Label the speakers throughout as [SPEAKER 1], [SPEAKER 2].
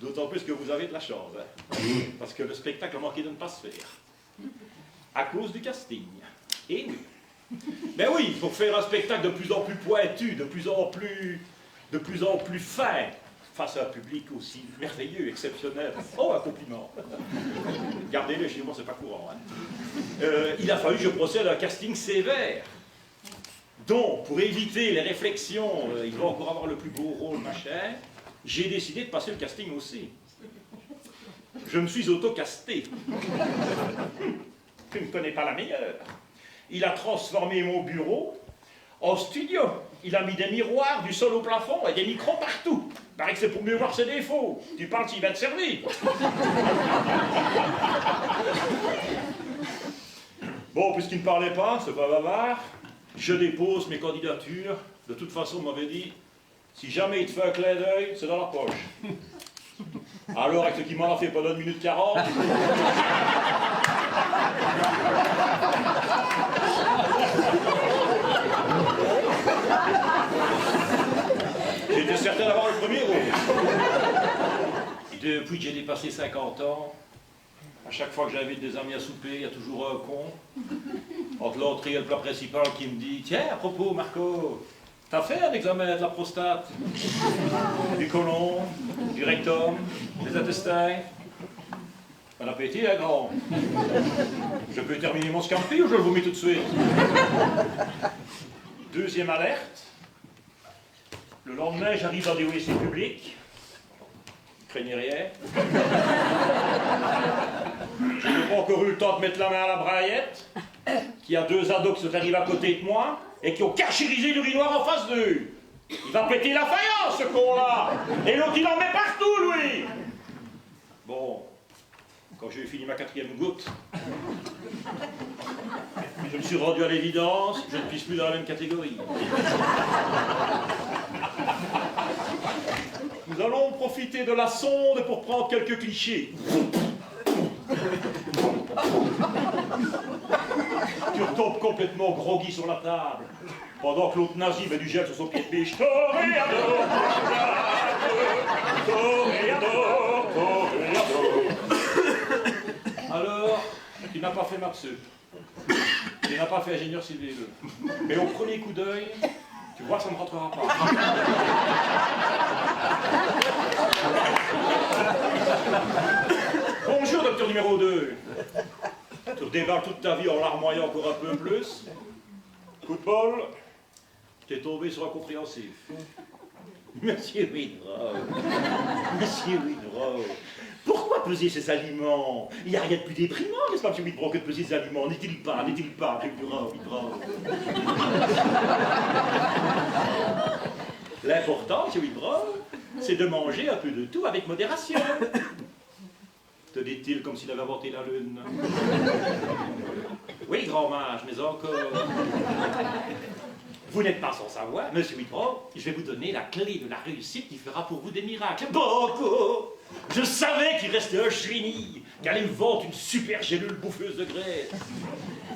[SPEAKER 1] D'autant plus que vous avez de la chance, hein? Parce que le spectacle a manqué de ne pas se faire. À cause du casting. Et oui. Mais oui, il faut faire un spectacle de plus en plus pointu, de plus en plus fin, face à un public aussi merveilleux, exceptionnel. Oh, un compliment. Gardez-le, chez moi, c'est pas courant. Hein. Il a fallu que je procède à un casting sévère. Donc, pour éviter les réflexions, il va encore avoir le plus beau rôle, machin, j'ai décidé de passer le casting aussi. Je me suis auto-casté. Tu ne connais pas la meilleure. Il a transformé mon bureau en studio. Il a mis des miroirs du sol au plafond et des micros partout. Il paraît que c'est pour mieux voir ses défauts. Tu parles s'il va te servir. Bon, puisqu'il ne parlait pas, c'est pas bavard, je dépose mes candidatures. De toute façon, on m'avait dit, si jamais il te fait un clin d'œil, c'est dans la poche. Alors, avec ce qui m'en a fait pendant 1 minute 40... J'étais certain d'avoir le premier rôle. Depuis que j'ai dépassé 50 ans, à chaque fois que j'invite des amis à souper, il y a toujours un con, entre l'entrée et le plat principal, qui me dit « Tiens, à propos, Marco, t'as fait un examen de la prostate, du côlon, du rectum, des intestins. Bon appétit, hein, grand. Je peux terminer mon scampi ou je le vomis tout de suite? » Deuxième alerte. Le lendemain, j'arrive dans des WC publics. Craignez rien. Je n'ai pas encore eu le temps de mettre la main à la braillette, qu'il y a 2 ados qui sont arrivés à côté de moi et qui ont carchérisé l'urinoir en face d'eux. Il va péter la faïence, ce con-là. Et l'autre, il en met partout, lui. Bon, quand j'ai fini ma 4e goutte, je me suis rendu à l'évidence, je ne pisse plus dans la même catégorie. Nous allons profiter de la sonde pour prendre quelques clichés. Tu retombes complètement groggy sur la table, pendant que l'autre nazi met du gel sur son pied de biche. Toréador, toréador, toréador. Alors, tu n'as pas fait maths sup. Tu n'as pas fait ingénieur civil. Mais au premier coup d'œil, tu vois que ça ne rentrera pas. Bonjour, docteur numéro 2. Tu redébarques toute ta vie en larmoyant encore un peu plus. Coup de bol, t'es tombé sur un compréhensif. Monsieur Widrow, Monsieur Widrow, pourquoi peser ces aliments? Il n'y a rien de plus déprimant, n'est-ce pas, Monsieur Widrow, que de peser ces aliments? N'est-il pas, Widrow? L'important, Monsieur Widrow, c'est de manger un peu de tout avec modération. Te dit-il comme s'il avait inventé la lune. Oui, grand mage, mais encore. Vous n'êtes pas sans savoir, Monsieur Widrow, je vais vous donner la clé de la réussite qui fera pour vous des miracles. Banco! Je savais qu'il restait un chenille, qu'elle allait me vendre une super gélule bouffeuse de graisse.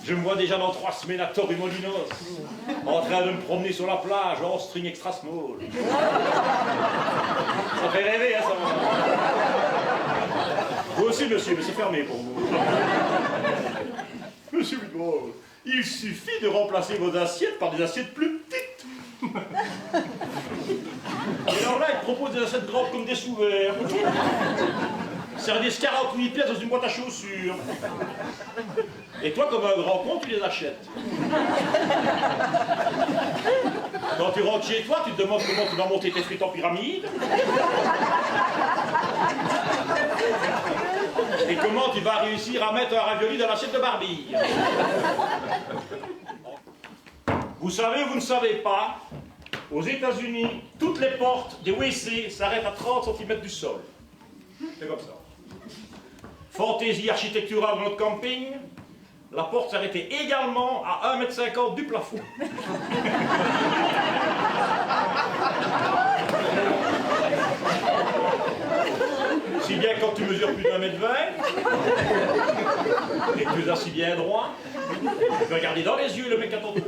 [SPEAKER 1] Je me vois déjà dans 3 semaines à Torremolinos, en train de me promener sur la plage en string extra small. Ça fait rêver, hein, ça va. Vous aussi, monsieur, mais c'est fermé pour vous. Monsieur Widrow, il suffit de remplacer vos assiettes par des assiettes plus petites. Et alors là, il propose des assiettes grandes comme des sous-verts. Service 48 pièces dans une boîte à chaussures. Et toi, comme un grand con, tu les achètes. Quand tu rentres chez toi, tu te demandes comment tu vas monter tes frites en pyramide. Et comment tu vas réussir à mettre un ravioli dans l'assiette de Barbie. Vous savez ou vous ne savez pas, aux États-Unis, toutes les portes des WC s'arrêtent à 30 cm du sol. C'est comme ça. Fantaisie architecturale de notre camping, la porte s'arrêtait également à 1,50 m du plafond. Si bien que quand tu mesures plus d'1,20 m et que tu es assis bien droit, tu peux regarder dans les yeux le mec à ton dos.